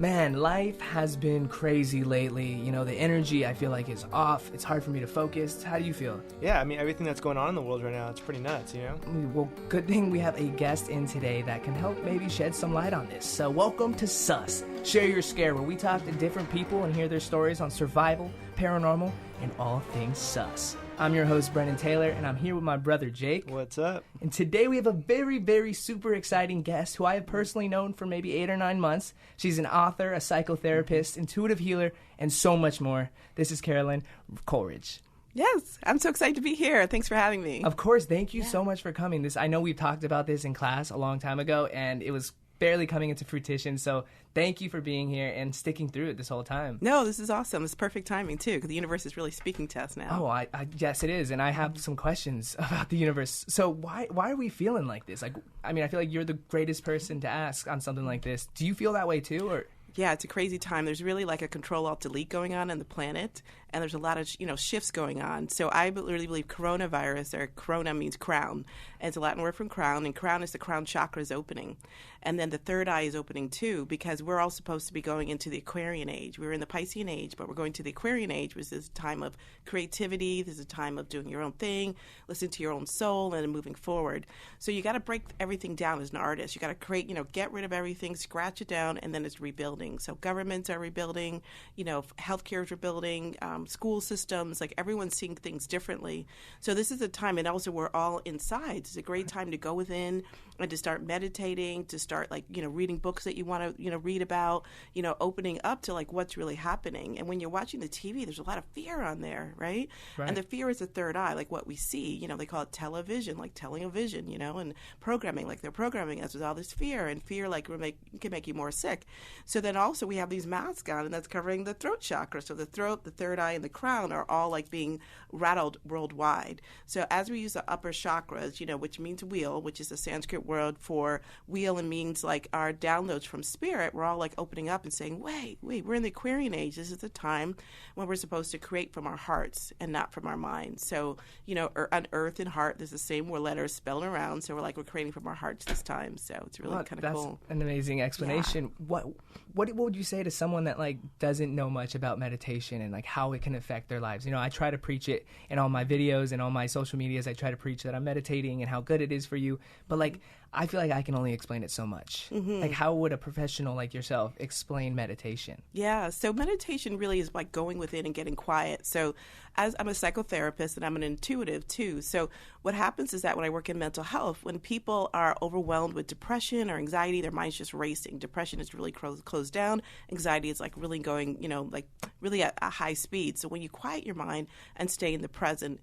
Man, life has been crazy lately. You know, the energy I feel like is off. It's hard for me to focus. How do you feel? Yeah, I mean, everything that's going on in the world right now, it's pretty nuts, you know? Well, good thing we have a guest in today that can help maybe shed some light on this. So welcome to Sus, Share Your Scare, where we talk to different people and hear their stories on survival, paranormal, and all things sus. I'm your host, Brennen Taylor, and I'm here with my brother, Jake. What's up? And today we have a very, very super exciting guest who I have personally known for maybe 8 or 9 months. She's an author, a psychotherapist, intuitive healer, and so much more. This is Carolyn Coleridge. Yes, I'm so excited to be here. Thanks for having me. Of course, thank you so much for coming. I know we talked about this in class a long time ago, and it was barely coming into fruition, so thank you for being here and sticking through it this whole time. No, this is awesome. It's perfect timing, too, because the universe is really speaking to us now. Oh, yes, it is, and I have some questions about the universe. So why are we feeling like this? I feel like you're the greatest person to ask on something like this. Do you feel that way, too, or...? Yeah, it's a crazy time. There's really like a Control-Alt-Delete going on the planet, and there's a lot of shifts going on. So I really believe coronavirus, or corona means crown, and it's a Latin word from crown, and crown is the crown chakra is opening. And then the third eye is opening too, because we're all supposed to be going into the Aquarian age. We were in the Piscean age, but we're going to the Aquarian age, which is a time of creativity. This is a time of doing your own thing, listening to your own soul, and moving forward. So you got to break everything down as an artist. You got to create, get rid of everything, scratch it down, and then it's rebuilding. So governments are rebuilding, healthcare is rebuilding, school systems, like everyone's seeing things differently. So this is a time, and also we're all inside. It's a great time to go within and to start meditating, to start reading books that you want to, read about, opening up to what's really happening. And when you're watching the TV, there's a lot of fear on there, right? And the fear is the third eye, like what we see, they call it television, like telling a vision, and programming, like they're programming us with all this fear, and fear can make you more sick. So then also we have these masks on, and that's covering the throat chakra. So the throat, the third eye, and the crown are all being rattled worldwide. So as we use the upper chakras, which means wheel, which is a Sanskrit word for wheel, and means our downloads from spirit, we're all opening up and saying, wait, we're in the Aquarian age. This is the time when we're supposed to create from our hearts and not from our minds. So, on earth and heart, there's the same letters spelled around. So we're creating from our hearts this time. So it's really kind of cool. That's an amazing explanation. Yeah. What would you say to someone that doesn't know much about meditation and how it can affect their lives? I try to preach it in all my videos and all my social medias. I try to preach that I'm meditating and how good it is for you. But I feel like I can only explain it so much. Mm-hmm. How would a professional like yourself explain meditation? Yeah, so meditation really is going within and getting quiet. So as I'm a psychotherapist and I'm an intuitive too. So what happens is that when I work in mental health, when people are overwhelmed with depression or anxiety, their mind's just racing. Depression is really closed down. Anxiety is really going, really at a high speed. So when you quiet your mind and stay in the present,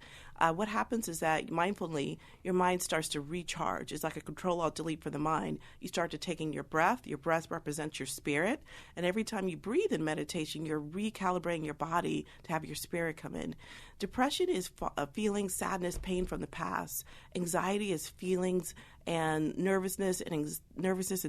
what happens is that mindfully, your mind starts to recharge. It's like a Control-Alt-Delete for the mind. You start to taking your breath. Your breath represents your spirit. And every time you breathe in meditation, you're recalibrating your body to have your spirit come in. Depression is feeling sadness, pain from the past. Anxiety is feelings and nervousness and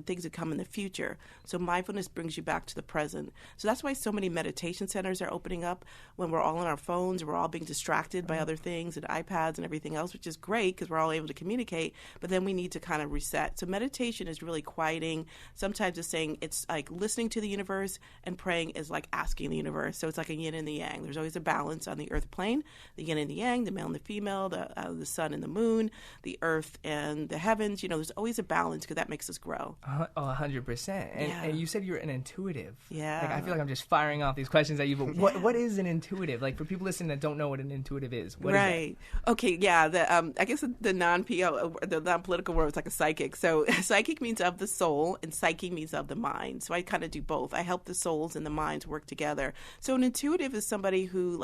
things that come in the future. So mindfulness brings you back to the present. So that's why so many meditation centers are opening up when we're all on our phones, we're all being distracted by other things and iPads and everything else, which is great because we're all able to communicate, but then we need to kind of reset. So meditation is really quieting. Sometimes it's saying it's like listening to the universe, and praying is like asking the universe. So it's like a yin and the yang. There's always a balance on the earth plane, the yin and the yang, the male and the female, the sun and the moon, the earth and the heavens. There's always a balance because that makes us grow. 100%. And you said you're an intuitive. Yeah. I feel like I'm just firing off these questions at you, but what is an intuitive? For people listening that don't know what an intuitive is, what is that? Okay, yeah. I guess the non-political word is like a psychic. So psychic means of the soul, and psyche means of the mind. So I kind of do both. I help the souls and the minds work together. So an intuitive is somebody who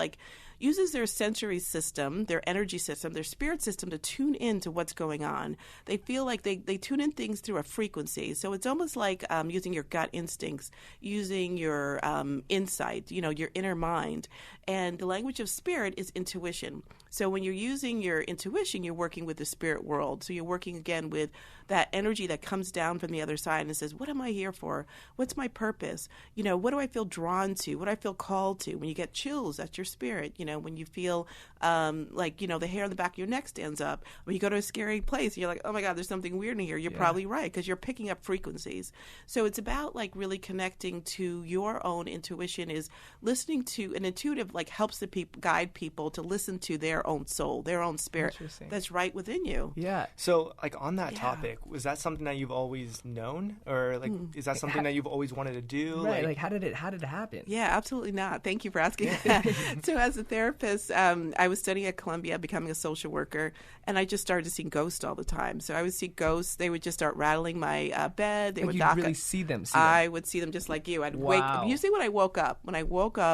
uses their sensory system, their energy system, their spirit system to tune in to what's going on. They feel like they tune in things through a frequency. So it's almost like using your gut instincts, using your insight, your inner mind. And the language of spirit is intuition. So when you're using your intuition, you're working with the spirit world. So you're working again with that energy that comes down from the other side and says, what am I here for? What's my purpose? What do I feel drawn to? What do I feel called to? When you get chills, that's your spirit. When you feel the hair on the back of your neck stands up. When you go to a scary place and you're like, oh my God, there's something weird in here. You're probably right, because you're picking up frequencies. So it's about really connecting to your own intuition, is listening to an intuitive, helps the people, guide people to listen to their own soul, their own spirit that's right within you. Yeah. So on that topic, was that something that you've always known, or is that something that you've always wanted to do? Right. How did it happen? Yeah, absolutely not. Thank you for asking that. So as a therapist, I was studying at Columbia, becoming a social worker, and I just started to see ghosts all the time. So I would see ghosts. They would just start rattling my bed. They would knock. Really see them. I would see them just like you. I'd wake up. Usually when I woke up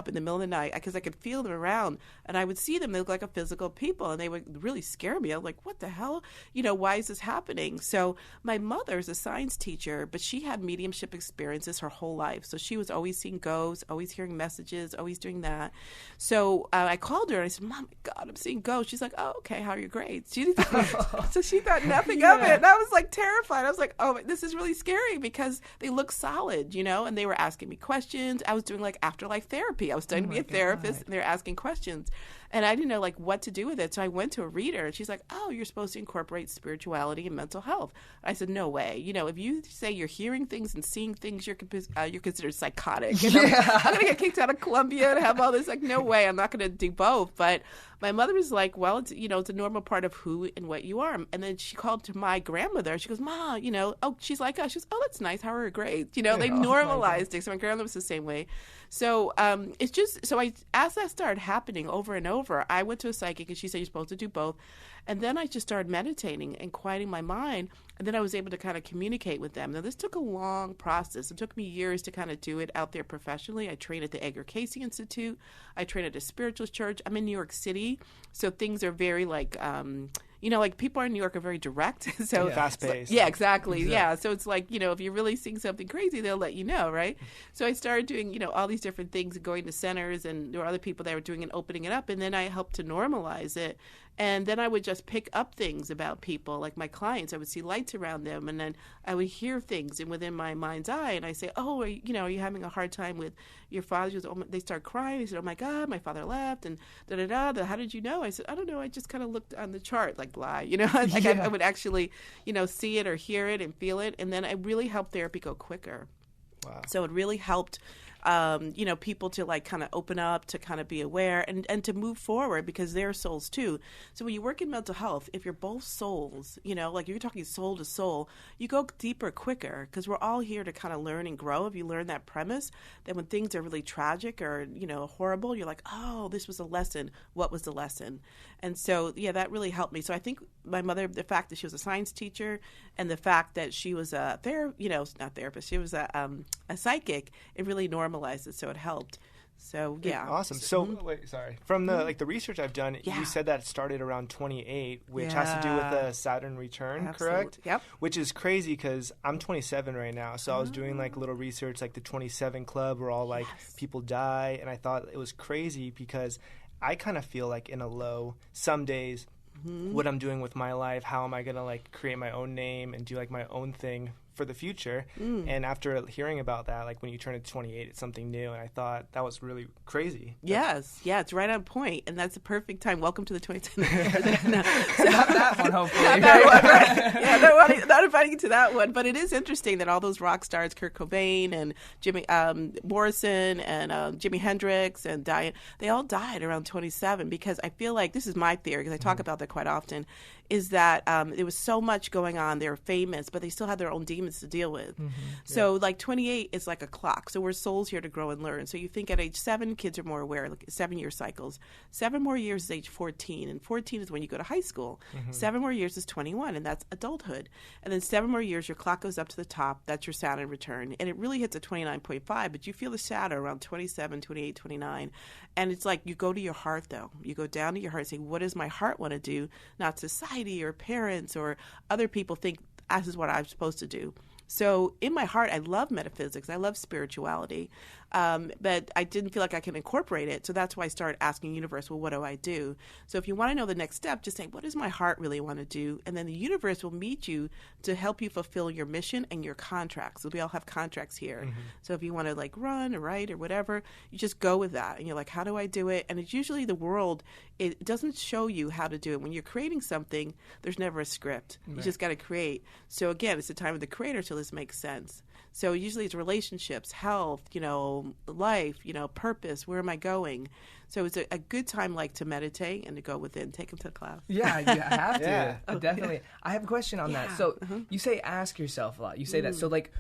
in the middle of the night, because I could feel them around, and I would see them. They look like a physical people, and they would really scare me. I was like, what the hell? Why is this happening? So my mother's a science teacher, but she had mediumship experiences her whole life. So she was always seeing ghosts, always hearing messages, always doing that. So I called her and I said, Mom, my God, I'm seeing ghosts. She's like, oh, okay, how are your grades? So she thought nothing of it. And I was terrified. I was like, oh, this is really scary, because they look solid, and they were asking me questions. I was doing afterlife therapy. I was studying to be a therapist, and they were asking questions. And I didn't know what to do with it. So I went to a reader, and she's like, oh, you're supposed to incorporate spirituality and mental health. I said, no way. If you say you're hearing things and seeing things, you're considered psychotic. I'm going to get kicked out of Columbia and have all this. No way. I'm not going to do both. But my mother was like, well, it's, it's a normal part of who and what you are. And then she called to my grandmother. She goes, Ma, oh, she's like us. She goes, oh, that's nice. How are her grades? They normalized it. So my grandmother was the same way. So it's just, so as that started happening over and over, I went to a psychic, and she said, you're supposed to do both. And then I just started meditating and quieting my mind. And then I was able to kind of communicate with them. Now, this took a long process. It took me years to kind of do it out there professionally. I trained at the Edgar Cayce Institute. I trained at a spiritualist church. I'm in New York City, so things are very people in New York are very direct. So fast-paced. Yeah, exactly. Yeah. So it's if you're really seeing something crazy, they'll let you know, right? So I started doing, all these different things and going to centers, and there were other people that were doing it, opening it up, and then I helped to normalize it. And then I would just pick up things about people, like my clients. I would see lights around them, and then I would hear things within my mind's eye, and I say, oh, are you having a hard time with your father? She goes, oh, they start crying. They said, oh my God, my father left, and da-da-da. How did you know? I said, I don't know. I just kind of looked on the chart, lie. I would actually, see it or hear it and feel it, and then I really helped therapy go quicker. Wow. So it really helped people to kind of open up, to kind of be aware, and to move forward, because they're souls too. So when you work in mental health, if you're both souls, you're talking soul to soul, you go deeper quicker, because we're all here to kind of learn and grow. If you learn that premise, then when things are really tragic or, horrible, you're like, oh, this was a lesson. What was the lesson? And so, that really helped me. So I think my mother, the fact that she was a science teacher, and the fact that she was a not therapist, she was a psychic, it really normalized it. So it helped. So yeah, awesome. So wait, sorry. From the the research I've done, you said that it started around 28, which has to do with the Saturn return, absolutely. Correct? Yep. Which is crazy, because I'm 27 right now, so I was doing a little research, the 27 Club, where all people die, and I thought it was crazy, because I kind of feel in a low some days. What I'm doing with my life, how am I going to create my own name and do my own thing for the future. And after hearing about that, when you turn to 28, it's something new, and I thought that was really crazy. Yes, it's right on point, and that's the perfect time. Welcome to the 27. Not that one, hopefully. Not that one, right? Yeah, not inviting you to that one, but it is interesting that all those rock stars, Kurt Cobain and Jimmy Morrison and Jimi Hendrix and Diane, they all died around 27, because I feel this is my theory, because I talk about that quite often, is that there was so much going on. They were famous, but they still had their own demons to deal with. So 28 is like a clock. So we're souls here to grow and learn. So you think at age 7, kids are more aware, 7-year cycles. 7 more years is age 14, and 14 is when you go to high school. 7 more years is 21, and that's adulthood. And then 7 more years, your clock goes up to the top. That's your Saturn return. And it really hits at 29.5, but you feel the shadow around 27, 28, 29. And it's you go to your heart, though. You go down to your heart and say, what does my heart want to do? Not society or parents or other people think this is what I'm supposed to do. So in my heart, I love metaphysics. I love spirituality. But I didn't feel like I could incorporate it. So that's why I started asking universe, well, what do I do? So if you want to know the next step, just say, what does my heart really want to do? And then the universe will meet you to help you fulfill your mission and your contracts. So we all have contracts here. So if you want to like run or write or whatever, you just go with that. And you're like, how do I do it? And it's usually the world, it doesn't show you how to do it. When you're creating something, there's never a script. You just got to create. So again, it's the time of the creator till this makes sense. So usually it's relationships, health, life, purpose, where am I going? So it's a good time like to meditate and to go within, take them to class. Yeah, you have to. Yeah. Definitely. I have a question on that. So you say ask yourself a lot. You say that. So like,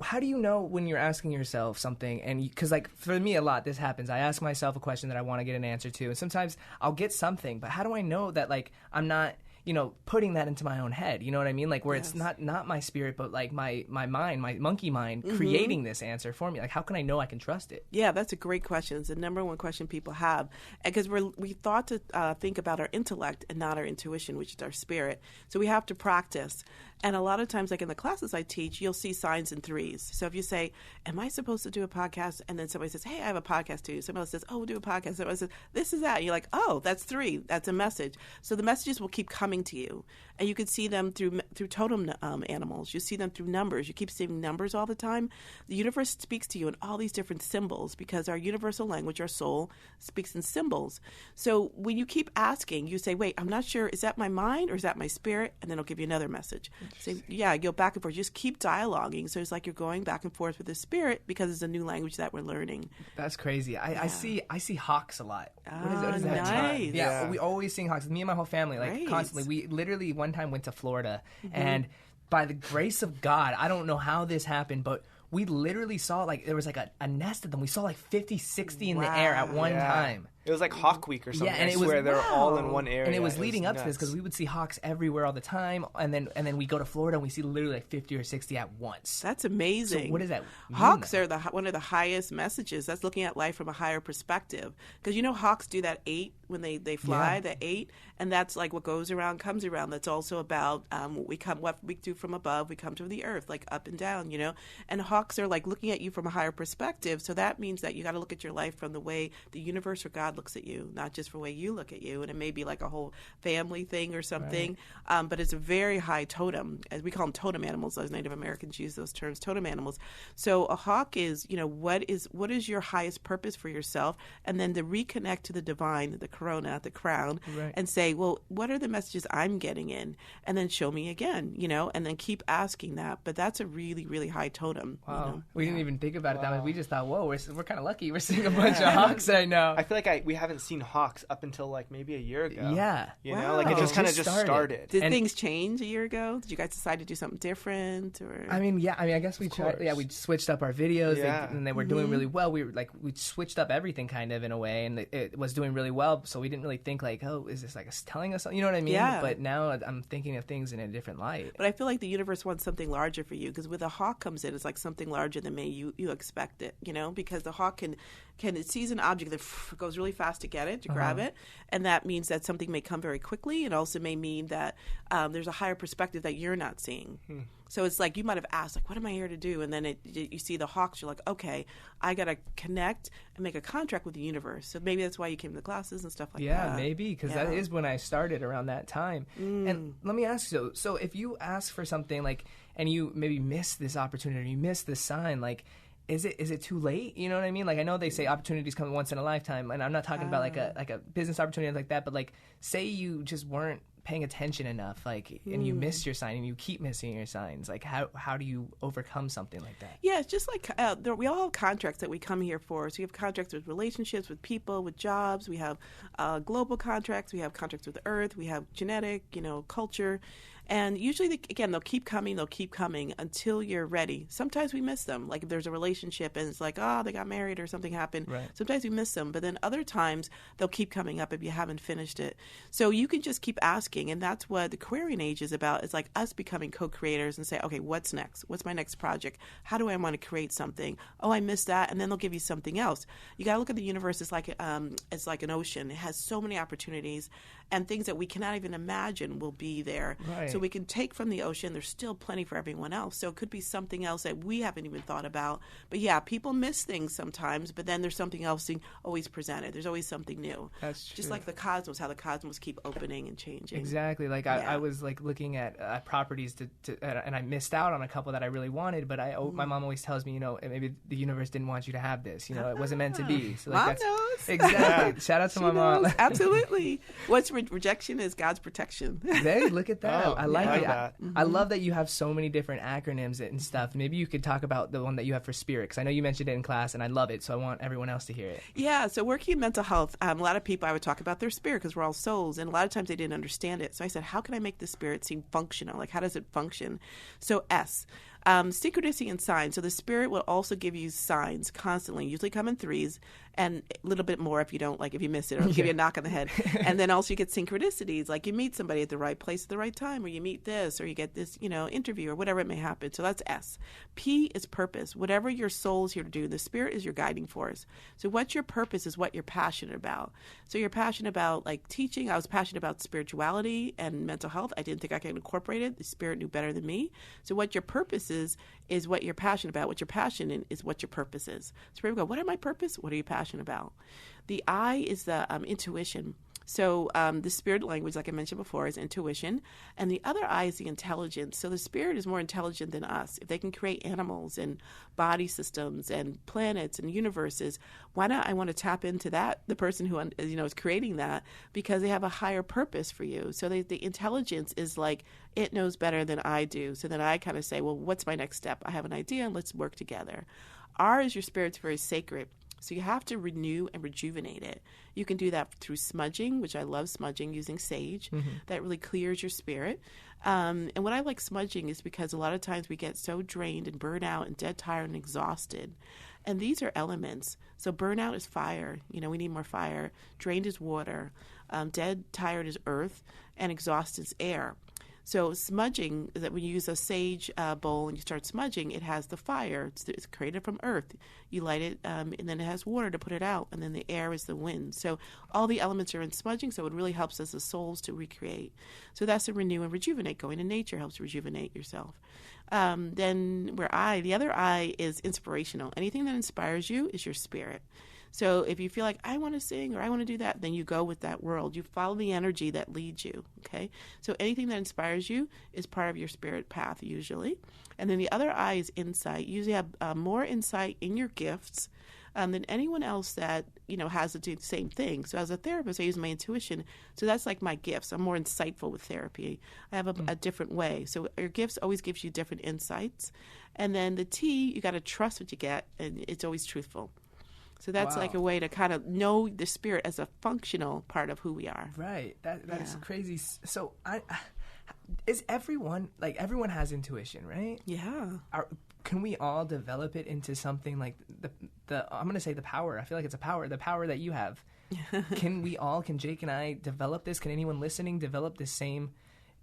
how do you know when you're asking yourself something? And because like for me a lot, this happens. I ask myself a question that I want to get an answer to. And sometimes I'll get something, but how do I know that like I'm not putting that into my own head, you know what I mean? Like where it's not my spirit, but like my mind, my monkey mind creating this answer for me. Like how can I know I can trust it? Yeah, that's a great question. It's the number one question people have. Because we thought to think about our intellect and not our intuition, which is our spirit. So we have to practice. And a lot of times, like in the classes I teach, you'll see signs in threes. So if you say, am I supposed to do a podcast? And then somebody says, hey, I have a podcast too. Somebody else says, oh, we'll do a podcast. Somebody says, this is that. And you're like, oh, that's three. That's a message. So the messages will keep coming to you. And you can see them through totem animals. You see them through numbers. You keep seeing numbers all the time. The universe speaks to you in all these different symbols because our universal language, our soul, speaks in symbols. So when you keep asking, you say, wait, I'm not sure. Is that my mind or is that my spirit? And then it'll give you another message. So, yeah, go back and forth. Just keep dialoguing. So it's like you're going back and forth with the spirit because it's a new language that we're learning. That's crazy. I see hawks a lot. What is that? Nice. Yeah, we always sing hawks. Me and my whole family, like constantly. We literally one time went to Florida, and by the grace of God, I don't know how this happened, but we literally saw like there was like a nest of them. We saw like 50, 60 in the air at one time. It was like Hawk Week or something. Yeah, and I swear they're all in one area. And it was leading up to this because we would see hawks everywhere all the time, and then we go to Florida and we see literally like 50 or 60 at once. That's amazing. So what does that mean? Hawks are one of the highest messages. That's looking at life from a higher perspective. Because hawks do that 8 when they fly, the 8, and that's like what goes around comes around. That's also about what we do from above, we come to the earth, like up and down, And hawks are like looking at you from a higher perspective. So that means that you got to look at your life from the way the universe or God looks at you, not just for the way you look at you. And it may be like a whole family thing or something, but it's a very high totem. As we call them totem animals, as Native Americans use those terms, totem animals. So a hawk is, what is your highest purpose for yourself? And then to reconnect to the divine, the corona, the crown, and say, well, what are the messages I'm getting in? And then show me again, and then keep asking that. But that's a really, really high totem. Wow. We didn't even think about it that way. We just thought, whoa, we're kind of lucky. We're seeing a bunch of hawks right now. I feel like we haven't seen hawks up until like maybe a year ago. Yeah. Like it just kind of started. Did things change a year ago? Did you guys decide to do something different? Or I guess we tried. Yeah, we switched up our videos and they were doing really well. We switched up everything kind of in a way, and it was doing really well. So we didn't really think like, oh, is this like telling us something? You know what I mean? Yeah. But now I'm thinking of things in a different light. But I feel like the universe wants something larger for you because with a hawk comes in, it's like something larger than you expect it. Because the hawk it sees an object that goes really fast to get it, to grab it, and that means that something may come very quickly. It also may mean that there's a higher perspective that you're not seeing. So it's like you might have asked, like, what am I here to do? And then you see the hawks, you're like, okay, I got to connect and make a contract with the universe. So maybe that's why you came to the classes and stuff like that. Yeah, maybe, because that is when I started around that time. And let me ask you, so if you ask for something, like, and you maybe miss this opportunity, you miss this sign, like, is it too late? You know what I mean? Like, I know they say opportunities come once in a lifetime, and I'm not talking about like a business opportunity like that, but like, say you just weren't paying attention enough, like, and you missed your sign and you keep missing your signs. Like, how do you overcome something like that? Yeah, it's just like we all have contracts that we come here for. So we have contracts with relationships, with people, with jobs. We have global contracts. We have contracts with the earth. We have genetic, culture. And usually, they'll keep coming until you're ready. Sometimes we miss them. Like if there's a relationship and it's like, oh, they got married or something happened. Right. Sometimes we miss them. But then other times, they'll keep coming up if you haven't finished it. So you can just keep asking. And that's what the Aquarian age is about. It's like us becoming co-creators and say, okay, what's next? What's my next project? How do I want to create something? Oh, I missed that. And then they'll give you something else. You got to look at the universe as like an ocean. It has so many opportunities. and things that we cannot even imagine will be there. Right. So we can take from the ocean. There's still plenty for everyone else. So it could be something else that we haven't even thought about. But yeah, people miss things sometimes, but then there's something else being always presented. There's always something new. That's true. Just like the cosmos, how the cosmos keep opening and changing. Exactly. Like I was like looking at properties and I missed out on a couple that I really wanted, but my mom always tells me, you know, maybe the universe didn't want you to have this. You know, it wasn't meant to be. So like Mom knows. Exactly. Shout out to my mom. Absolutely. What's rejection is God's protection. Hey, look at that. Oh, I like it. that. I love that you have so many different acronyms and stuff. Maybe you could talk about the one that you have for spirit, because I know you mentioned it in class and I love it, so I want everyone else to hear it. Yeah, so working in mental health, a lot of people, I would talk about their spirit because we're all souls, and a lot of times they didn't understand it. So I said, how can I make the spirit seem functional? Like, how does it function? So S. Synchronicity and signs. So the spirit will also give you signs constantly, usually come in threes, and a little bit more if you don't, like if you miss it, or give you a knock on the head. And then also you get synchronicities, like you meet somebody at the right place at the right time, or you meet this, or you get this, interview, or whatever it may happen. So that's S. P is purpose. Whatever your soul's here to do, the spirit is your guiding force. So what's your purpose is what you're passionate about. So you're passionate about like teaching. I was passionate about spirituality and mental health. I didn't think I could incorporate it. The spirit knew better than me. So what your purpose is what you're passionate about. What your passion is what your purpose is. So we go, what are my purpose? What are you passionate about? The I is the intuition. So the spirit language, like I mentioned before, is intuition. And the other I is the intelligence. So the spirit is more intelligent than us. If they can create animals and body systems and planets and universes, why not? I want to tap into that, the person who is creating that, because they have a higher purpose for you. So the intelligence is like, it knows better than I do. So then I kind of say, well, what's my next step? I have an idea and let's work together. R is your spirit's very sacred. So you have to renew and rejuvenate it. You can do that through smudging, which I love smudging, using sage. Mm-hmm. That really clears your spirit. And what I like smudging is because a lot of times we get so drained and burnt out and dead tired and exhausted. And these are elements. So burnout is fire. We need more fire. Drained is water. Dead, tired is earth. And exhausted is air. So smudging is that when you use a sage bowl and you start smudging, it has the fire. It's created from earth. You light it, and then it has water to put it out, and then the air is the wind. So all the elements are in smudging, so it really helps us as souls to recreate. So that's the renew and rejuvenate. Going to nature helps rejuvenate yourself. Then the other I is inspirational. Anything that inspires you is your spirit. So if you feel like, I want to sing or I want to do that, then you go with that world. You follow the energy that leads you, okay? So anything that inspires you is part of your spirit path usually. And then the other I is insight. You usually have more insight in your gifts than anyone else that, has to do the same thing. So as a therapist, I use my intuition. So that's like my gifts. I'm more insightful with therapy. I have a different way. So your gifts always gives you different insights. And then the T, you got to trust what you get, and it's always truthful. So that's like a way to kind of know the spirit as a functional part of who we are. Right. That is crazy. So is everyone has intuition, right? Yeah. Can we all develop it into something like the I'm going to say the power. I feel like it's the power that you have. Can Jake and I develop this? Can anyone listening develop the same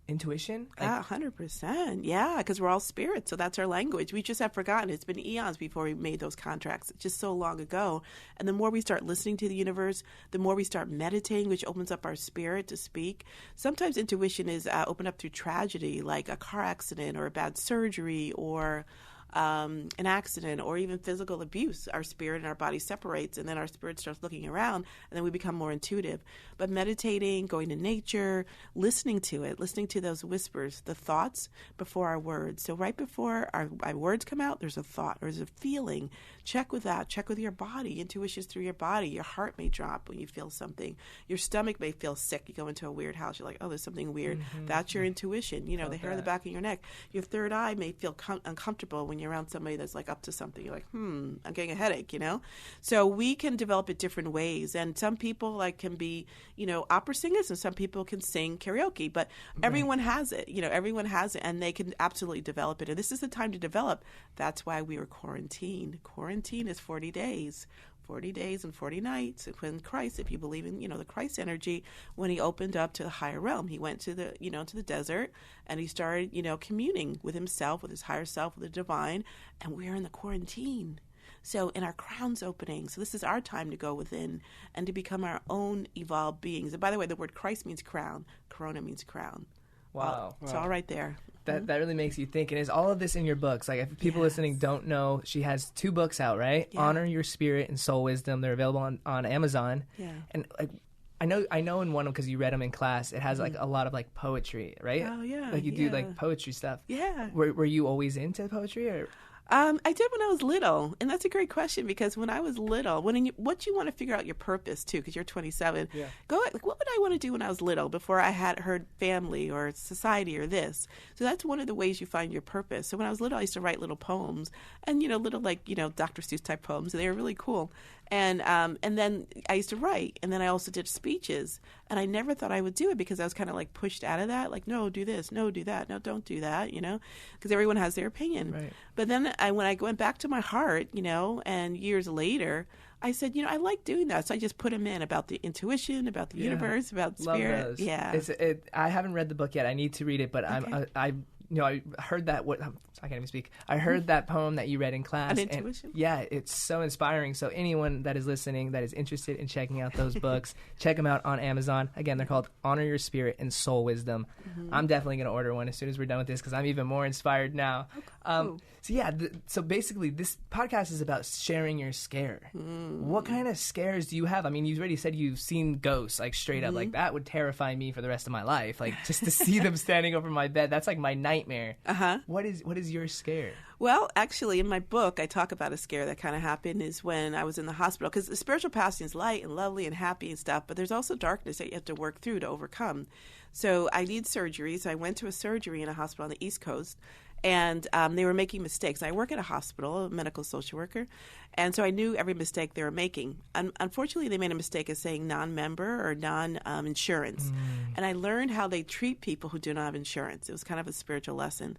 intuition? 100%. Yeah, because we're all spirits, so that's our language. We just have forgotten. It's been eons before we made those contracts. It's just so long ago. And the more we start listening to the universe, the more we start meditating, which opens up our spirit to speak. Sometimes intuition is opened up through tragedy, like a car accident or a bad surgery or an accident or even physical abuse. Our spirit and our body separates, and then our spirit starts looking around, and then we become more intuitive. But meditating, going to nature, listening to it, listening to those whispers, the thoughts before our words. So right before our words come out, there's a thought or there's a feeling. Check with that. Check with your body. Intuition is through your body. Your heart may drop when you feel something. Your stomach may feel sick. You go into a weird house. You're like, oh, there's something weird. Mm-hmm. That's your intuition. The hair on the back of your neck. Your third eye may feel uncomfortable when you're around somebody that's like up to something. You're like, I'm getting a headache, So we can develop it different ways. And some people can be, opera singers, and some people can sing karaoke, but everyone has it, everyone has it, and they can absolutely develop it. And this is the time to develop. That's why we were quarantined. Quarantine is 40 days. 40 days and 40 nights when Christ, if you believe in, the Christ energy, when he opened up to the higher realm, he went to the, to the desert, and he started, communing with himself, with his higher self, with the divine, and we're in the quarantine. So, and our crown's opening. So this is our time to go within and to become our own evolved beings. And by the way, the word Christ means crown. Corona means crown. Wow. It's all right there. That really makes you think. And is all of this in your books? Like, if people listening don't know, she has 2 books out, right? Yeah. Honor Your Spirit and Soul Wisdom. They're available on Amazon. Yeah. And like, I know in one of them, because you read them in class, it has like a lot of like poetry, right? Oh, yeah. Like you do like poetry stuff. Yeah. Were you always into poetry, or? I did when I was little, and that's a great question, because when I was little, what you want to figure out your purpose too, because you're 27. Yeah. Like, what would I want to do when I was little before I had heard family or society or this? So that's one of the ways you find your purpose. So when I was little, I used to write little poems, and little Dr. Seuss type poems. They were really cool. And then I used to write, and then I also did speeches, and I never thought I would do it because I was kind of like pushed out of that, like, no, do this, no, do that, no, don't do that, because everyone has their opinion. Right. But then when I went back to my heart, and years later, I said, I like doing that. So I just put them in about the intuition, about the universe, about the spirit. Love those. Yeah. I haven't read the book yet. I need to read it, but Okay. I heard that. I can't even speak. I heard that poem that you read in class. An intuition? And yeah, it's so inspiring. So anyone that is listening that is interested in checking out those books, check them out on Amazon. Again, they're called Honor Your Spirit and Soul Wisdom. I'm definitely going to order one as soon as we're done with this, because I'm even more inspired now. So yeah, so basically this podcast is about sharing your scare. What kind of scares do you have? I mean, you already said you've seen ghosts, like straight up. Like that would terrify me for the rest of my life. Like just to see them standing over my bed, that's like my nightmare. What is your scare? Well, actually, in my book, I talk about a scare that kind of happened is when I was in the hospital, because the spiritual passing is light and lovely and happy and stuff, but there's also darkness that you have to work through to overcome. So I need surgery. So I went to a surgery in a hospital on the East Coast, and they were making mistakes. I work at a hospital, a medical social worker, and so I knew every mistake they were making. Unfortunately, they made a mistake of saying non-member or non-insurance, and I learned how they treat people who do not have insurance. It was kind of a spiritual lesson.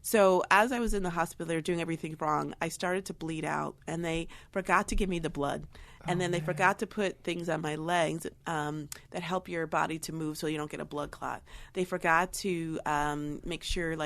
So as I was in the hospital, they were doing everything wrong. I started to bleed out, and they forgot to give me the blood. And then they forgot to put things on my legs that help your body to move so you don't get a blood clot. They forgot to make sure,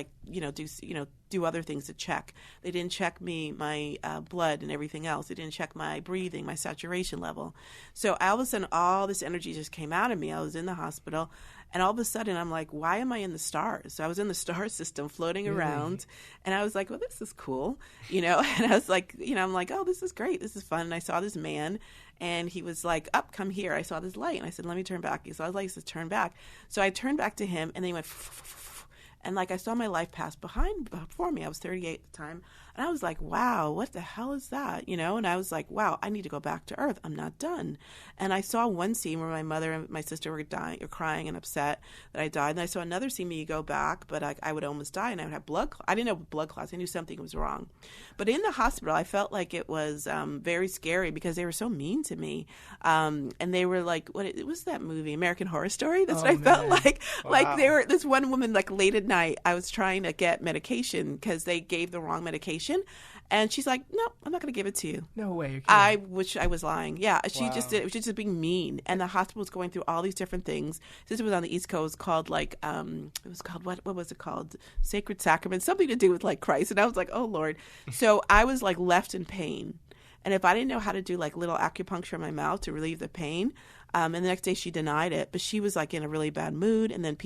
do other things to check. They didn't check my blood and everything else. They didn't check my breathing, my saturation level. So all of a sudden, all this energy just came out of me. I was in the hospital. And all of a sudden, I'm like, why am I in the stars? So I was in the star system floating around. And I was like, well, this is cool. And I was like, I'm like, oh, this is great. This is fun. And I saw this man. And he was like, up, come here. I saw this light. And I said, let me turn back. He saw his light. He said, turn back. So I turned back to him. And then he went, and I saw my life pass before me. I was 38 at the time. And I was like, wow, what the hell is that? And I was like, wow, I need to go back to Earth. I'm not done. And I saw one scene where my mother and my sister were dying or crying and upset that I died. And I saw another scene me go back, but I would almost die, and I would have blood clots. I didn't know blood clots. I knew something was wrong. But in the hospital, I felt like it was very scary because they were so mean to me. And they were like, it was that movie, American Horror Story? That's what I felt like. Wow. Like they were, this one woman, like late at night, I was trying to get medication because they gave the wrong medication. And she's like, no, I'm not going to give it to you. No way. You're kidding. I wish I was lying. Yeah, she Wow. just did. It was just being mean. And the hospital was going through all these different things. Since it was on the East Coast, called it was called, what was it called? Sacred Sacrament, something to do with like Christ. And I was like, oh, Lord. So I was like left in pain. And if I didn't know how to do like little acupuncture in my mouth to relieve the pain, and the next day she denied it, but she was like in a really bad mood. And then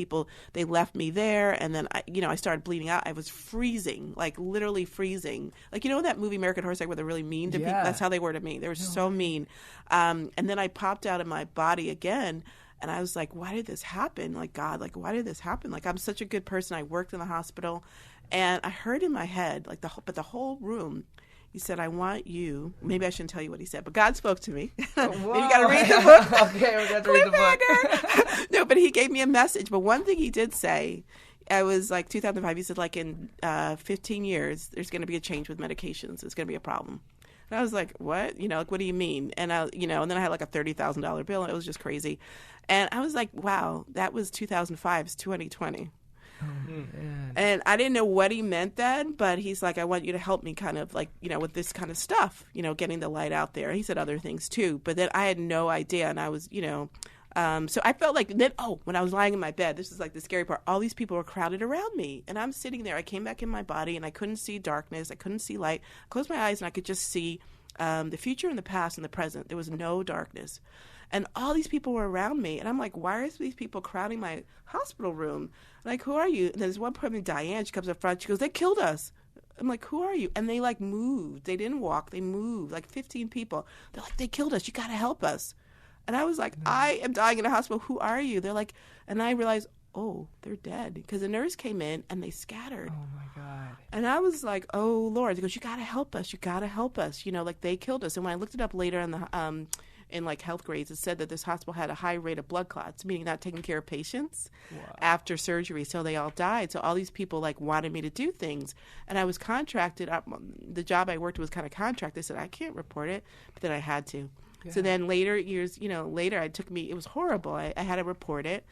they left me there. And then I started bleeding out. I was freezing, like literally freezing. Like, in that movie American Horror Story where they're really mean to people? That's how they were to me. They were so mean. And then I popped out of my body again. And I was like, why did this happen? Like, God, like, why did this happen? Like, I'm such a good person. I worked in the hospital. And I heard in my head, like the whole room, he said, I want you. Maybe I shouldn't tell you what he said, but God spoke to me. Maybe you got to read the book. Okay, we got to read the book. No, but he gave me a message. But one thing he did say, I was like 2005. He said, like in 15 years, there's going to be a change with medications. It's going to be a problem. And I was like, what? Like, what do you mean? And and then I had like a $30,000 bill, and it was just crazy. And I was like, wow, that was 2005. It's 2020. And I didn't know what he meant then, but he's like, I want you to help me kind of like, with this kind of stuff, getting the light out there. He said other things too, but then I had no idea. And I was, so I felt like then, when I was lying in my bed, this is like the scary part, all these people were crowded around me and I'm sitting there. I came back in my body and I couldn't see darkness. I couldn't see light. I closed my eyes and I could just see the future and the past and the present. There was no darkness. And all these people were around me. And I'm like, why are these people crowding my hospital room? Like, who are you? And there's one person, Diane, she comes up front. She goes, they killed us. I'm like, who are you? And they like moved. They didn't walk. They moved, like 15 people. They're like, they killed us. You got to help us. And I was like, I am dying in a hospital. Who are you? They're like, and I realized, oh, they're dead. Because the nurse came in and they scattered. Oh, my God. And I was like, oh, Lord. He goes, you got to help us. You got to help us. You know, like they killed us. And when I looked it up later in like health grades, it said that this hospital had a high rate of blood clots, meaning not taking care of patients after surgery. So they all died. So all these people like wanted me to do things. And I was contracted. The job I worked was kind of contract. They said, I can't report it. But then I had to. Yeah. So then years later, it was horrible. I had to report it.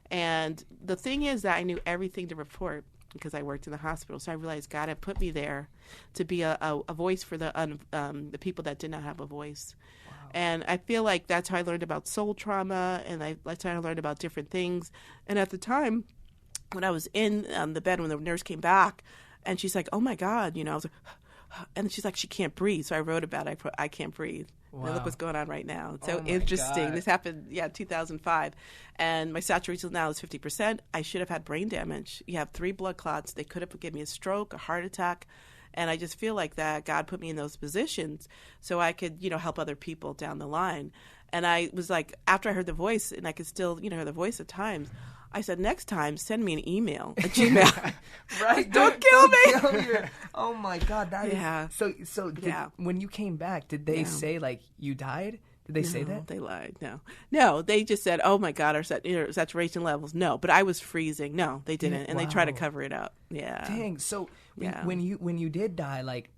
And the thing is that I knew everything to report because I worked in the hospital. So I realized God had put me there to be a voice for the people that did not have a voice. Wow. And I feel like that's how I learned about soul trauma, and that's how I learned about different things. And at the time, when I was in the bed, when the nurse came back, and she's like, oh, my God, I was like, and she's like, she can't breathe. So I wrote about it. I can't breathe. Wow. And look what's going on right now. It's so interesting. God. This happened, 2005. And my saturation now is 50%. I should have had brain damage. You have 3 blood clots. They could have given me a stroke, a heart attack. And I just feel like that God put me in those positions so I could, help other people down the line. And I was like, after I heard the voice, and I could still, hear the voice at times, I said, next time, send me an email, a Gmail. Right? Don't kill me. Oh, my God. Yeah. So when you came back, did they say, like, you died? Did they say that? They lied. No, they just said, oh, my God, our saturation levels. No, but I was freezing. No, they didn't. And they tried to cover it up. Yeah. Dang. So when you did die, like,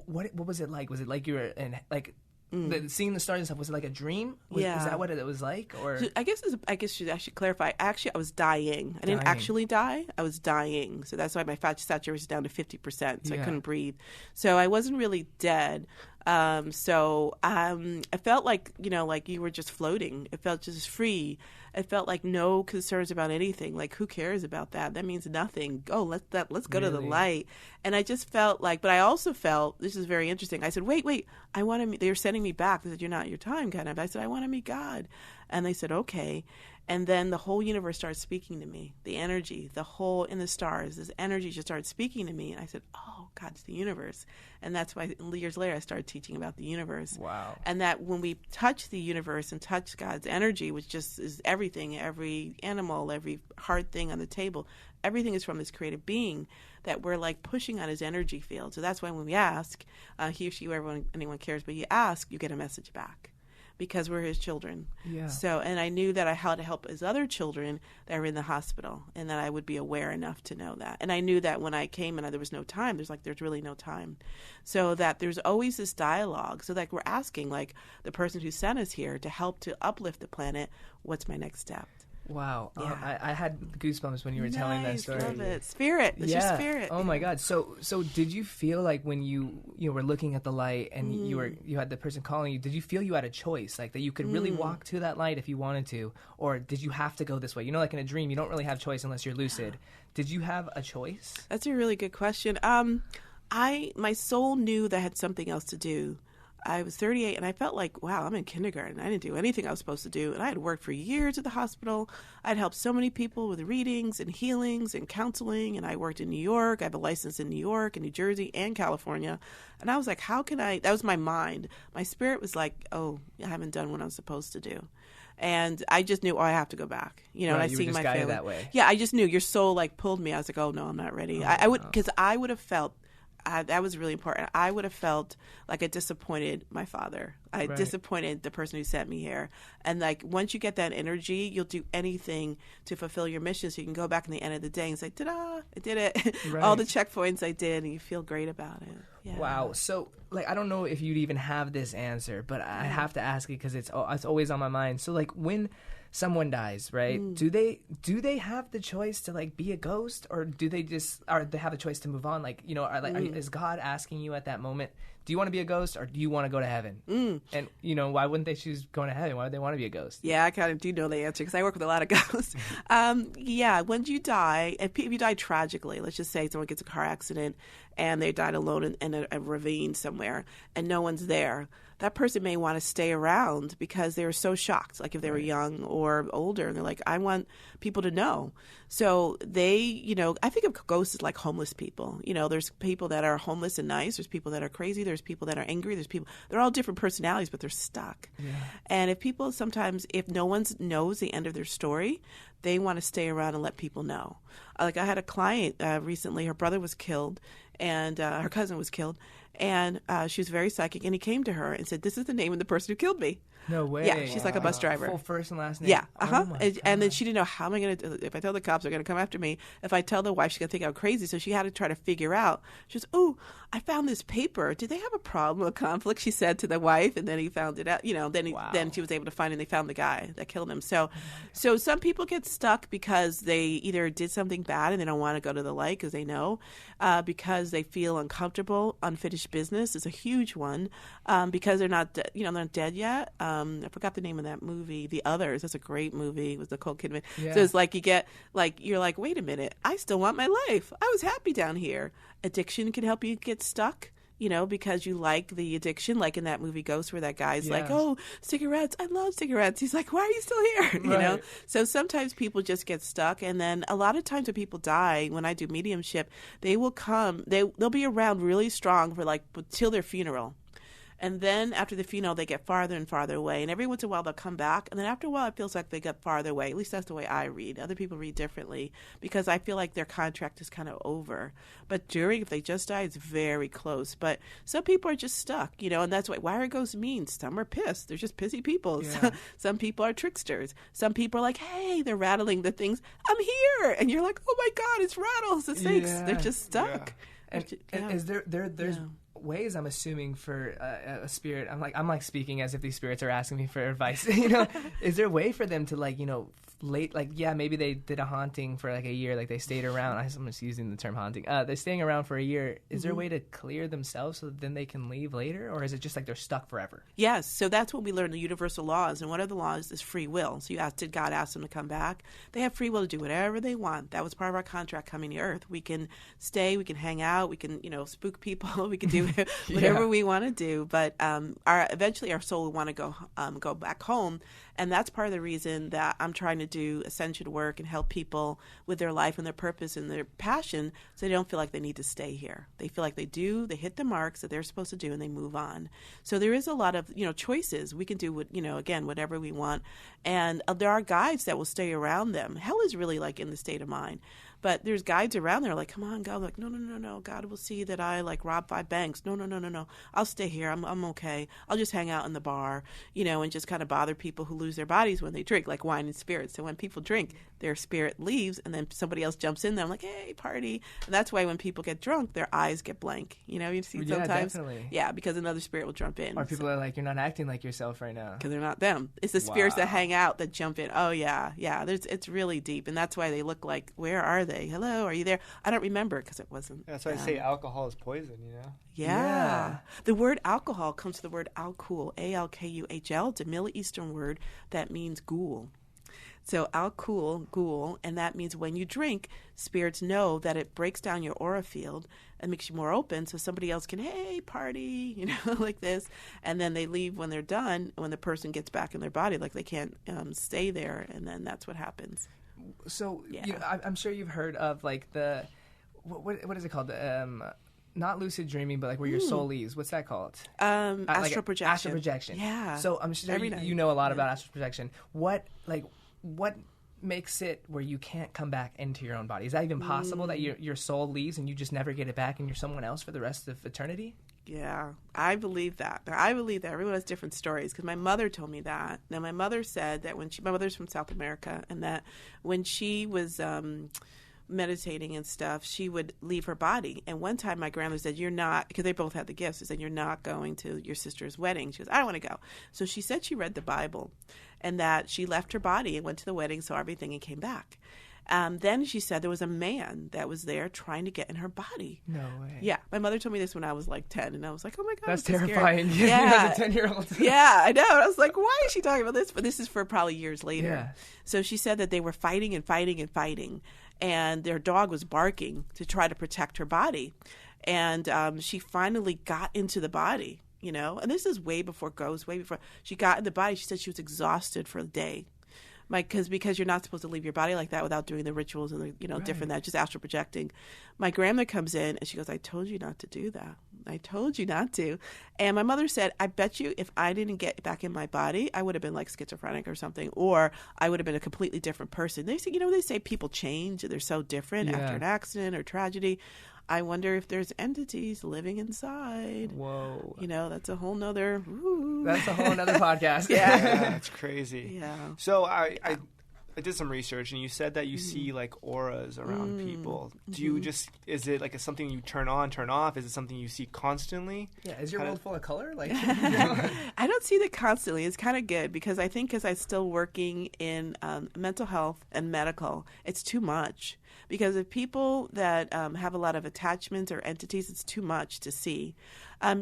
what was it like? Was it like you were in, like, seeing the stars and stuff, was it like a dream? Was that what it was like? Or I guess I should clarify. Actually, I was dying. I didn't actually die. I was dying. So that's why my fat saturation was down to 50%. So I couldn't breathe. So I wasn't really dead. I felt like, like you were just floating. It felt just free. It felt like no concerns about anything. Like, who cares about that? That means nothing. Oh, let's go to the light. And I just felt like, but I also felt, this is very interesting. I said, wait, I want to meet, they were sending me back. They said, you're not your time, kind of. I said, I want to meet God. And they said, okay. And then the whole universe started speaking to me. The energy, in the stars, this energy just started speaking to me. And I said, oh, God, it's the universe. And that's why years later I started teaching about the universe. Wow. And that when we touch the universe and touch God's energy, which just is everything, every animal, every hard thing on the table, everything is from this creative being, that we're like pushing on his energy field. So that's why when we ask, he or she, whoever anyone cares, but you ask, you get a message back. Because we're his children. Yeah. So, and I knew that I had to help his other children that were in the hospital, and that I would be aware enough to know that. And I knew that when I came and there was no time, there's really no time. So that there's always this dialogue. So like we're asking like the person who sent us here to help to uplift the planet, what's my next step? Wow. Yeah. I had goosebumps when you were telling that story. Love it. Spirit. It's your spirit. Oh my God. So did you feel like when you were looking at the light and you had the person calling you, did you feel you had a choice, like that you could really walk to that light if you wanted to, or did you have to go this way? Like in a dream, you don't really have choice unless you're lucid. Did you have a choice? That's a really good question. My soul knew that I had something else to do. I was 38 and I felt like, wow, I'm in kindergarten. I didn't do anything I was supposed to do. And I had worked for years at the hospital. I'd helped so many people with readings and healings and counseling. And I worked in New York. I have a license in New York and New Jersey and California. And I was like, that was my mind. My spirit was like, oh, I haven't done what I'm supposed to do. And I just knew, I have to go back. And I see my family that way. Yeah, I just knew your soul like pulled me. I was like, oh no, I'm not ready. Because I would have felt, that was really important. I would have felt like I disappointed my father. I disappointed the person who sent me here. And like once you get that energy, you'll do anything to fulfill your mission. So you can go back in the end of the day and say, ta-da, I did it. Right. All the checkpoints I did, and you feel great about it. Yeah. Wow. So like I don't know if you'd even have this answer, but I have to ask it because it's always on my mind. So like when someone dies, right? Do they have the choice to like be a ghost, or do they have a choice to move on? Like, is God asking you at that moment do you want to be a ghost or do you want to go to heaven? And, you know, why wouldn't they choose going to heaven? Why would they want to be a ghost? Yeah, I kind of do know the answer because I work with a lot of ghosts. Yeah, when you die, if you die tragically, let's just say someone gets a car accident and they died alone in a ravine somewhere and no one's there, that person may want to stay around because they were so shocked, like if they were young or older, and they're like, I want people to know. So they, you know, I think of ghosts as like homeless people. You know, there's people that are homeless and nice. There's people that are crazy. There's people that are angry. There's people, they're all different personalities, but they're stuck. Yeah. And if people sometimes, if no one knows the end of their story, they want to stay around and let people know. Like I had a client recently, her brother was killed and her cousin was killed. And she was very psychic, and he came to her and said, "This is the name of the person who killed me." No way. Yeah, she's like a bus driver. Full first and last name. Yeah, Oh and then she didn't know how am I going to. If I tell the cops, they're going to come after me. If I tell the wife, she's going to think I'm crazy. So she had to try to figure out. She goes, "Oh, I found this paper. Did they have a problem, a conflict?" She said to the wife, and then he found it out. You know, then she was able to find it. And they found the guy that killed him. So, so some people get stuck because they either did something bad and they don't want to go to the light because they know, because they feel uncomfortable. Unfinished business is a huge one, because they're not, they're not dead yet. I forgot the name of that movie, The Others. That's a great movie with Nicole Kidman. Yeah. So it's like you're like, wait a minute, I still want my life. I was happy down here. Addiction can help you get stuck. You know, because you like the addiction, like in that movie Ghost, where that guy's like, "Oh, cigarettes! I love cigarettes." He's like, "Why are you still here?" You know. So sometimes people just get stuck, and then a lot of times when people die, when I do mediumship, they will come. They'll be around really strong for like till their funeral. And then after the funeral, they get farther and farther away. And every once in a while, they'll come back. And then after a while, it feels like they get farther away. At least that's the way I read. Other people read differently because I feel like their contract is kind of over. But if they just die, it's very close. But some people are just stuck, and that's why are ghosts mean? Some are pissed. They're just pissy people. Yeah. Some people are tricksters. Some people are like, hey, they're rattling the things. I'm here. And you're like, oh, my God, it's rattles. It's snakes. Yeah. They're just stuck. Yeah. And is there's ways, I'm assuming, for a spirit, I'm like speaking as if these spirits are asking me for advice, is there a way for them to maybe they did a haunting for like a year, like they stayed around, I'm just using the term haunting, they're staying around for a year, is there a way to clear themselves so that then they can leave later, or is it just like they're stuck forever? Yes, so that's when we learn the universal laws, and one of the laws is free will. So you asked, did God ask them to come back? They have free will to do whatever they want. That was part of our contract coming to Earth. We can stay, we can hang out, we can spook people, we can do whatever we want to do, but eventually our soul will want to go back home, and that's part of the reason that I'm trying to do ascension work and help people with their life and their purpose and their passion, so they don't feel like they need to stay here. They feel like they do, they hit the marks that they're supposed to do, and they move on. So there is a lot of choices. We can do whatever we want, and there are guides that will stay around them. Hell is really like in the state of mind. But there's guides around there like, come on, God. Like, no. God will see that I rob 5 banks. No. I'll stay here. I'm okay. I'll just hang out in the bar, and just kind of bother people who lose their bodies when they drink, like wine and spirits. So when people drink, their spirit leaves, and then somebody else jumps in there. I'm like, hey, party. And that's why when people get drunk, their eyes get blank. You see sometimes. Definitely. Yeah, because another spirit will jump in. Or people are like, you're not acting like yourself right now. Because they're not them. It's the spirits that hang out that jump in. Oh, yeah. It's really deep. And that's why they look like, where are they? Hello, are you there? I don't remember because it wasn't. That's why I say alcohol is poison, Yeah. The word alcohol comes from the word alkuhl, A-L-K-U-H-L. It's a Middle Eastern word that means ghoul. So alkuhl, ghoul, and that means when you drink, spirits know that it breaks down your aura field and makes you more open so somebody else can, hey, party, like this. And then they leave when they're done, when the person gets back in their body, like they can't stay there, and then that's what happens. So I'm sure you've heard of like the what is it called? Not lucid dreaming, but like where your soul leaves. What's that called? Astral projection. Astral projection. Yeah. So I'm sure you know a lot about astral projection. What makes it where you can't come back into your own body? Is that even possible that your soul leaves and you just never get it back and you're someone else for the rest of eternity? Yeah, I believe that. Everyone has different stories because my mother told me that. Now, my mother said that my mother's from South America, and that when she was meditating and stuff, she would leave her body. And one time my grandmother said, you're not, because they both had the gifts, she said, you're not going to your sister's wedding. She goes, I don't want to go. So she said she read the Bible and that she left her body and went to the wedding, saw everything, and came back. Then she said there was a man that was there trying to get in her body. No way. Yeah, my mother told me this when I was like 10, and I was like, oh my God, That's so terrifying. Scary. Yeah, as a 10-year-old. Yeah, I know. I was like, why is she talking about this? But this is for probably years later. Yeah. So she said that they were fighting and fighting and fighting, and their dog was barking to try to protect her body. And she finally got into the body, you know, and this is way before she got in the body. She said she was exhausted for the day. Because you're not supposed to leave your body like that without doing the rituals and the different that, just astral projecting. My grandma comes in and she goes, I told you not to do that. I told you not to. And my mother said, I bet you if I didn't get back in my body, I would have been like schizophrenic or something, or I would have been a completely different person. They say people change. They're so different after an accident or tragedy. I wonder if there's entities living inside. Whoa. That's a whole nother... Ooh. That's a whole nother podcast. Yeah, that's crazy. Yeah. So I did some research, and you said that you see like auras around people. Do you is it like something you turn on, turn off? Is it something you see constantly? Yeah. Is your world full of color? Like, I don't see that constantly. It's kind of good because I think because I'm still working in mental health and medical, it's too much. Because if people that have a lot of attachments or entities, it's too much to see.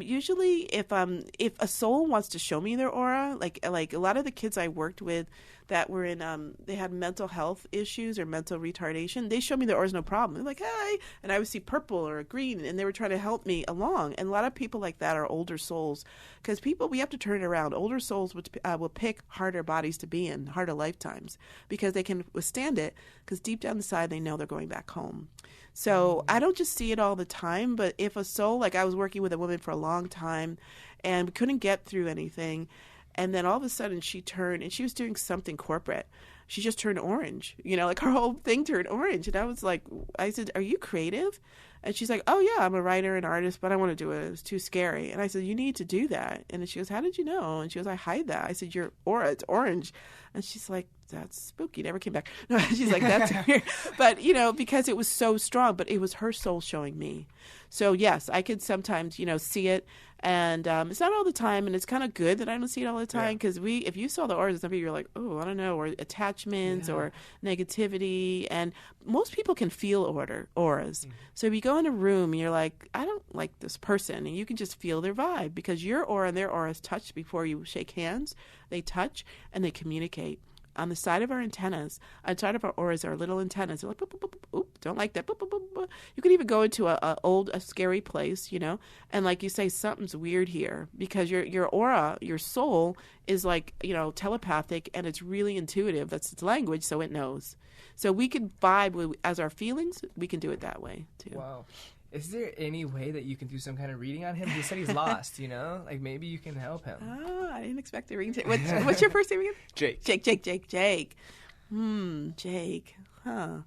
Usually, if a soul wants to show me their aura, like a lot of the kids I worked with that were in, they had mental health issues or mental retardation, they showed me their auras no problem. They're like, hey, and I would see purple or green, and they were trying to help me along. And a lot of people like that are older souls, because we have to turn it around. Older souls will pick harder bodies to be in, harder lifetimes, because they can withstand it, because deep down inside they know they're going back home. So I don't just see it all the time, but if a soul, like I was working with a woman for a long time and we couldn't get through anything, and then all of a sudden she turned, and she was doing something corporate. She just turned orange, like her whole thing turned orange. And I said, are you creative? And she's like, oh yeah, I'm a writer and artist, but I want to do it. It's too scary. And I said, you need to do that. And then she goes, how did you know? And she goes, I hide that. I said, your aura, it's orange. And she's like, that's spooky. Never came back. No, she's like, that's weird. But, because it was so strong, but it was her soul showing me. So yes, I could sometimes, see it. And it's not all the time, and it's kind of good that I don't see it all the time, because if you saw the auras, some people you're like, oh, I don't know, or attachments or negativity, and most people can feel auras. Mm-hmm. So if you go in a room and you're like, I don't like this person, and you can just feel their vibe, because your aura and their auras touch before you shake hands. They touch and they communicate. On the side of our antennas, on the side of our auras are little antennas. They're like, boop, boop, boop, boop, boop, don't like that. Boop, boop, boop, boop. You could even go into a scary place, and like you say, something's weird here, because your aura, your soul is like, telepathic, and it's really intuitive. That's its language, so it knows. So we can vibe as our feelings. We can do it that way too. Wow. Is there any way that you can do some kind of reading on him? He said he's lost, Like maybe you can help him. Oh, I didn't expect a reading. What's your first name again? Jake. Jake. Jake. Huh.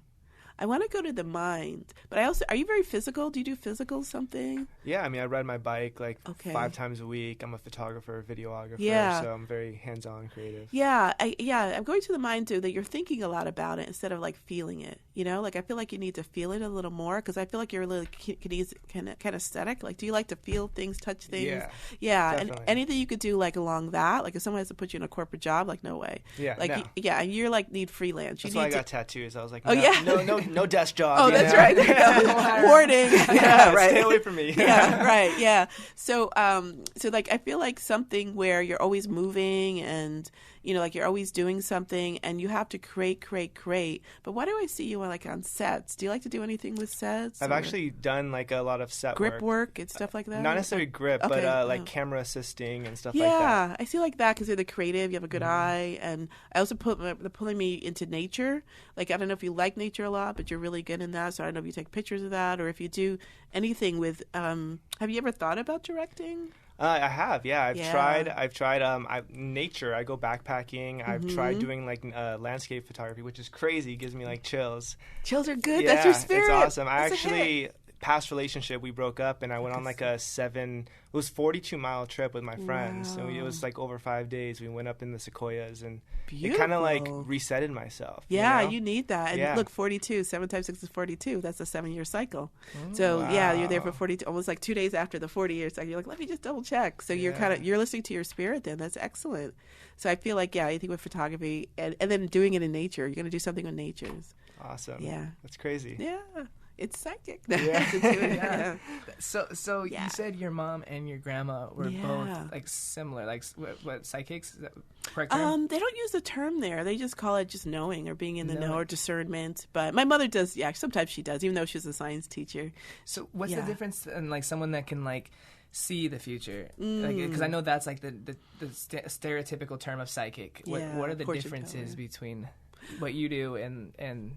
I want to go to the mind, but are you very physical? Do you do physical something? Yeah, I ride my bike 5 times a week. I'm a photographer, videographer, so I'm very hands-on, creative. Yeah, I'm going to the mind too, that you're thinking a lot about it instead of feeling it. I feel like you need to feel it a little more, because I feel like you're a little kind of aesthetic. Do you like to feel things, touch things? Yeah, definitely. And anything you could do along that, if someone has to put you in a corporate job, no way. Yeah, no. And you're need freelance. That's why I got tattoos. I was like, no desk job. Oh, that's right. There you go. Warning. Yeah, right. Stay away from me. Yeah, right. Yeah. So, I feel like something where you're always moving, and you're always doing something, and you have to create. But why do I see you on sets? Do you like to do anything with sets? I've actually done a lot of set grip work and stuff like that. Not necessarily grip, but camera assisting and stuff like that. Yeah, I see that because you're the creative. You have a good eye, and I also they're pulling me into nature. I don't know if you like nature a lot, but you're really good in that. So I don't know if you take pictures of that, or if you do anything with. Have you ever thought about directing? I have, yeah. I've tried nature. I go backpacking. I've tried doing landscape photography, which is crazy. It gives me chills. Chills are good. Yeah, That's your spirit. It's awesome. That's past relationship, we broke up, and I went on like a 42-mile trip with my friends. Wow. So it was like over 5 days. We went up in the Sequoias, and Beautiful. it kind of like resetted myself. Yeah, you know? you need that. And Yeah. look, 42, 7 times 6 is 42. That's a 7-year cycle. So yeah, you're there for 42, almost like 2 days after the 40-year cycle. You're like, let me just double check. So you're listening to your spirit then. That's excellent. So I feel like, I think with photography and then doing it in nature, you're going to do something with natures. Awesome. Yeah. That's crazy. Yeah. It's psychic. Yeah. It's intuitive. Yeah. So you said your mom and your grandma were both like similar, like what psychics? Is that correct term? They don't use the term there. They just call it just knowing or being in the know or discernment. But my mother does. Yeah, sometimes she does, even though she's a science teacher. So what's the difference in like someone that can like see the future? Because I know that's like the stereotypical term of psychic. What are the differences between what you do and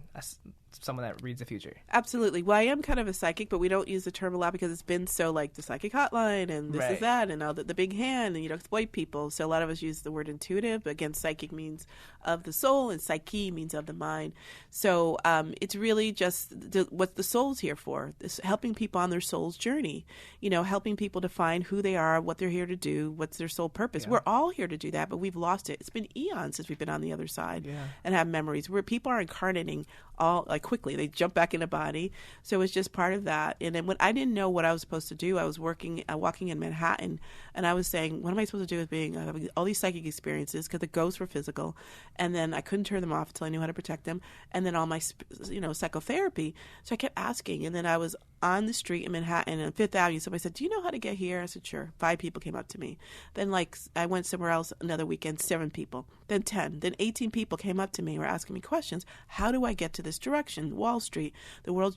someone that reads the future? Absolutely. Well, I am kind of a psychic, but we don't use the term a lot because it's been so like the psychic hotline and this is that and all the big hand and it's white people. So a lot of us use the word intuitive, but again, psychic means of the soul and psyche means of the mind. So it's really just what the soul's here for, this helping people on their soul's journey, helping people to find who they are, what they're here to do, what's their soul purpose. We're all here to do that, but we've lost it. It's been eons since we've been on the other side and have memories where people are incarnating all like quickly. They jump back in a body. So it's just part of that. And then when I didn't know what I was supposed to do, I was walking in Manhattan, and I was saying, what am I supposed to do with having all these psychic experiences? Because the ghosts were physical, and then I couldn't turn them off until I knew how to protect them. And then all my, psychotherapy. So I kept asking, and then I was on the street in Manhattan on Fifth Avenue. Somebody said, do you know how to get here? I said, sure. 5 people came up to me. Then I went somewhere else another weekend, 7 people, then 10, then 18 people came up to me, were asking me questions. How do I get to this direction? Wall Street, the World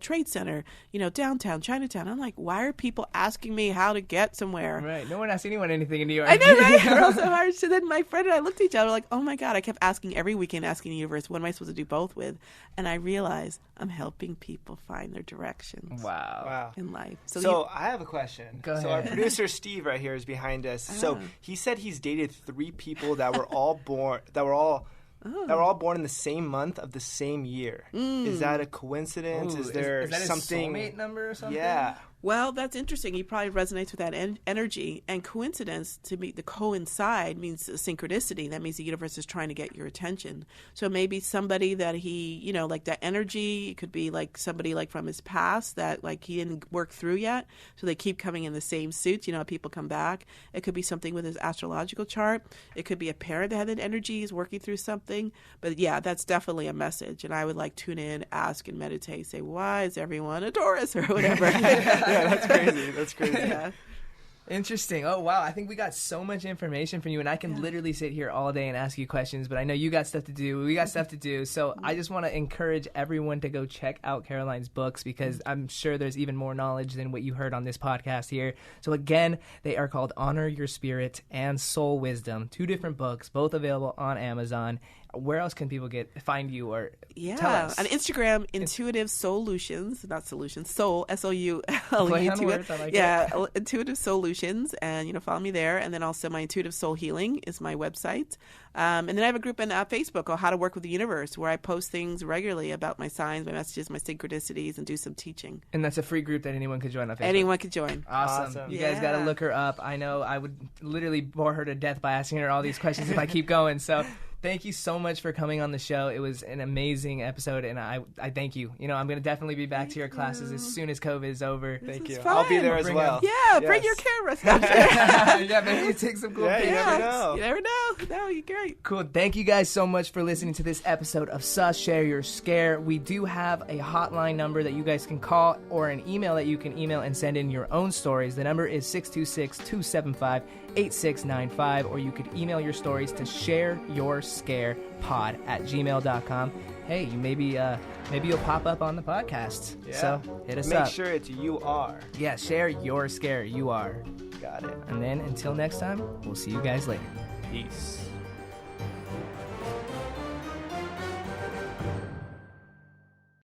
Trade Center, downtown, Chinatown. I'm like, why are people asking me how to get somewhere? Right. No one asks anyone anything in New York. I know, right? We're all so hard. So then my friend and I looked at each other like, oh my God, I kept asking every weekend, asking the universe, what am I supposed to do both with? And I realized I'm helping people find their directions. Wow. In life. So I have a question. Go ahead. So our producer Steve right here is behind us. So he said he's dated 3 people that were all born in the same month of the same year. Is that a coincidence? Is there is that something? His soulmate number or something? Yeah. Well, that's interesting. He probably resonates with that energy. And coincidence, to me, the coincide means synchronicity. That means the universe is trying to get your attention. So maybe somebody that he, like that energy, it could be like somebody like from his past that like he didn't work through yet. So they keep coming in the same suits. How people come back. It could be something with his astrological chart. It could be a parent that had that energy, is working through something. But yeah, that's definitely a message. And I would like tune in, ask, and meditate. Say, why is everyone a Taurus or whatever? Yeah, that's crazy. That's crazy. Yeah. Interesting. Oh, wow. I think we got so much information from you, and I can literally sit here all day and ask you questions, but I know you got stuff to do. We got stuff to do. So I just want to encourage everyone to go check out Carolyn's books because I'm sure there's even more knowledge than what you heard on this podcast here. So again, they are called Honor Your Spirit and Soul Wisdom, 2 different books, both available on Amazon. Where else can people find you or tell us? On Instagram, Intuitive Solutions, not solutions, Soul, S-O-U-L-E. Play on words, I like it. Intuitive Solutions, and follow me there. And then also my Intuitive Soul Healing is my website. And then I have a group on Facebook called How to Work with the Universe, where I post things regularly about my signs, my messages, my synchronicities, and do some teaching. And that's a free group that anyone could join on Facebook. Anyone could join. Awesome. You guys got to look her up. I know I would literally bore her to death by asking her all these questions if I keep going. So thank you so much for coming on the show. It was an amazing episode, and I thank you. I'm going to definitely be back to your classes as soon as COVID is over. Thank you. Fun. I'll be there as well. Yeah, bring your camera. Yeah, maybe take some cool pictures. You never know. You never know. No, you're great. Cool. Thank you guys so much for listening to this episode of Sus Share Your Scare. We do have a hotline number that you guys can call or an email that you can email and send in your own stories. The number is 626-275-8695, or you could email your stories to shareyourscarepod@gmail.com. Hey, you maybe you'll pop up on the podcast. Yeah. So hit us Make up. sure it's you are. Yeah, share your scare. You are. Got it. And then until next time, we'll see you guys later. Peace.